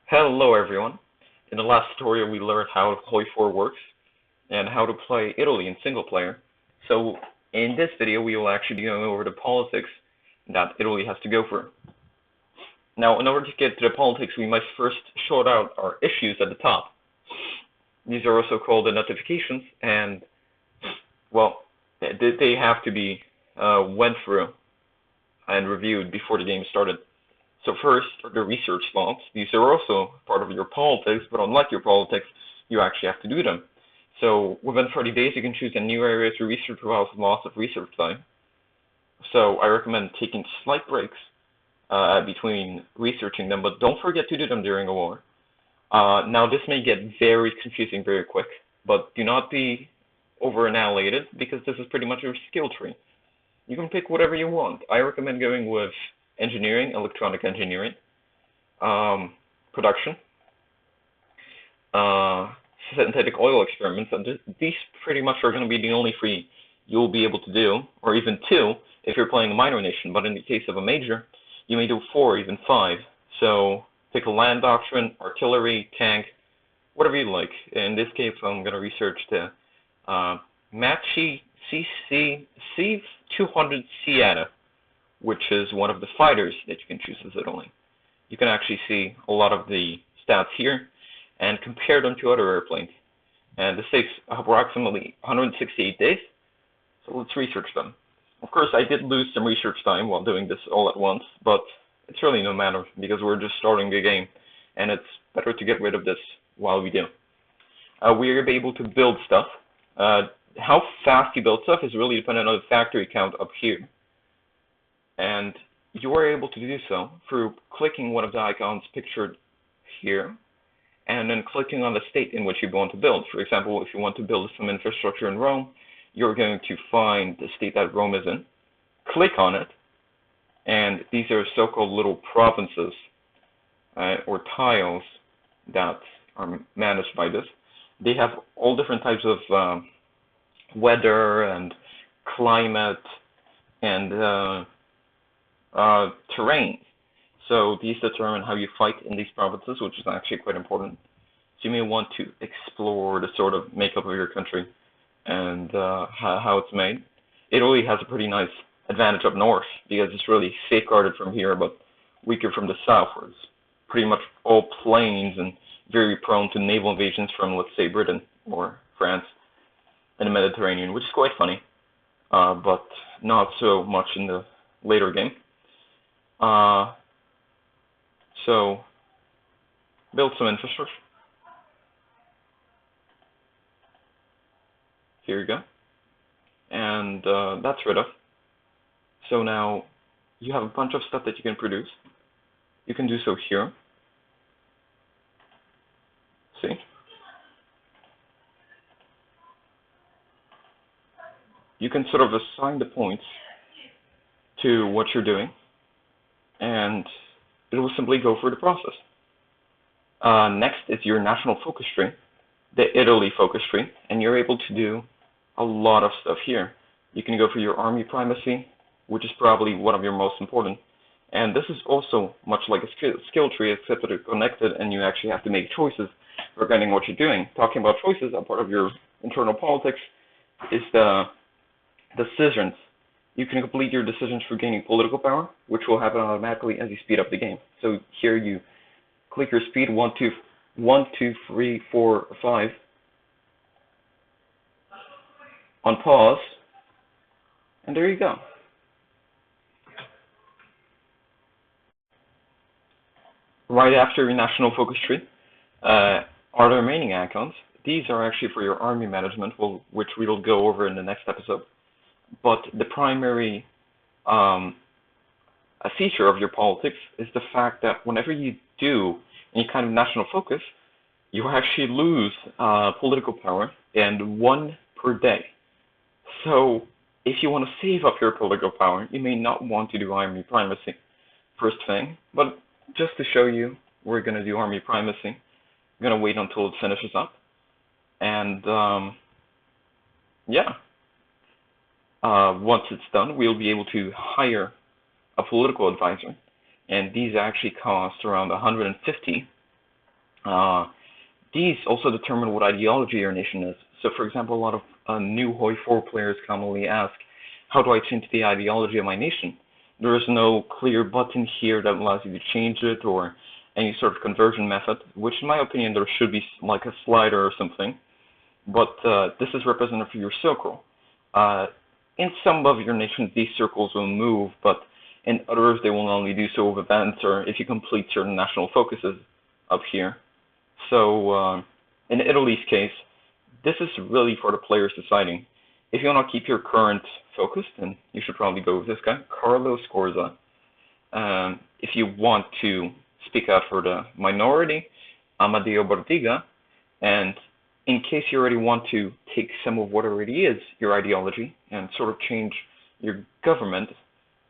Hello everyone. In the last tutorial we learned how HOI4 works and how to play Italy in single player. So in this video we will actually be going over the politics that Italy has to go through. Now in order to get to the politics we must first sort out our issues at the top. These are also called the notifications, and well, they have to be went through and reviewed before the game started. So first are the research logs. These are also part of your politics, but unlike your politics, you actually have to do them. So within 30 days, you can choose a new area to research without loss of research time. So I recommend taking slight breaks between researching them, but don't forget to do them during a war. Now this may get very confusing very quick, but do not be over-annihilated because this is pretty much your skill tree. You can pick whatever you want. I recommend going with engineering, electronic engineering, production, synthetic oil experiments, and these pretty much are going to be the only three you'll be able to do, or even two if you're playing a minor nation, but in the case of a major, you may do 4, even 5. So pick a land doctrine, artillery, tank, whatever you like. In this case, I'm going to research the Machi C200 Siena, which is one of the fighters that you can choose as Italy. You can actually see a lot of the stats here and compare them to other airplanes. And this takes approximately 168 days, so let's research them. Of course, I did lose some research time while doing this all at once, but it's really no matter because we're just starting the game, and it's better to get rid of this while we do. We are able to build stuff. How fast you build stuff is really dependent on the factory count up here. And you are able to do so through clicking one of the icons pictured here, and then clicking on the state in which you want to build. For example, if you want to build some infrastructure in Rome, you're going to find the state that Rome is in, click on it, and these are so-called little provinces or tiles that are managed by this. They have all different types of weather and climate and terrain. So these determine how you fight in these provinces, which is actually quite important. So you may want to explore the sort of makeup of your country and how it's made. Italy has a pretty nice advantage up north because it's really safeguarded from here, but weaker from the south, where it's pretty much all plains and very prone to naval invasions from, let's say, Britain or France in the Mediterranean, which is quite funny, but not so much in the later game. So build some infrastructure. Here you go. And that's rid of. So now you have a bunch of stuff that you can produce. You can do so here. See? You can sort of assign the points to what you're doing, and it will simply go through the process. Next is your national focus tree, the Italy focus tree, and you're able to do a lot of stuff here. You can go for your army primacy, which is probably one of your most important, and this is also much like a skill tree, except that it's connected and you actually have to make choices regarding what you're doing. Talking about choices, a part of your internal politics is the decisions. You can complete your decisions for gaining political power, which will happen automatically as you speed up the game. So here you click your speed 1, 2, 3, 4, 5 on pause, and there you go. Right after your national focus tree are the remaining icons. These are actually for your army management, which we will go over in the next episode. But the primary a feature of your politics is the fact that whenever you do any kind of national focus, you actually lose political power, and 1 per day. So if you want to save up your political power, you may not want to do army primacy first thing, but just to show you, we're going to do army primacy. I'm going to wait until it finishes up, and yeah. Once it's done, we'll be able to hire a political advisor, and these actually cost around 150 These also determine what ideology your nation is. So, for example, a lot of new HOI4 players commonly ask, how do I change the ideology of my nation? There is no clear button here that allows you to change it or any sort of conversion method, which in my opinion there should be like a slider or something. But this is representative for your circle. In some of your nations, these circles will move, but in others, they will only do so with events or if you complete certain national focuses up here. So in Italy's case, this is really for the players deciding. If you want to keep your current focus, then you should probably go with this guy, Carlo Scorza. If you want to speak out for the minority, Amadeo Bordiga, and in case you already want to take some of what already is your ideology and sort of change your government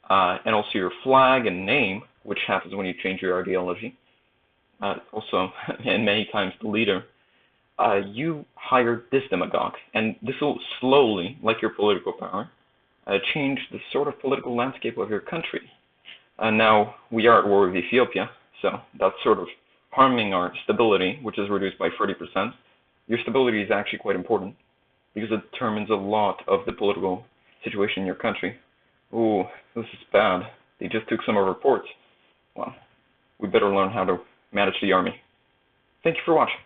and also your flag and name, which happens when you change your ideology, also, and many times the leader, you hire this demagogue, and this will slowly, like your political power, change the sort of political landscape of your country. Now, we are at war with Ethiopia, so that's sort of harming our stability, which is reduced by 30%. Your stability is actually quite important because it determines a lot of the political situation in your country. Ooh, this is bad. They just took some of our ports. Well, we better learn how to manage the army. Thank you for watching.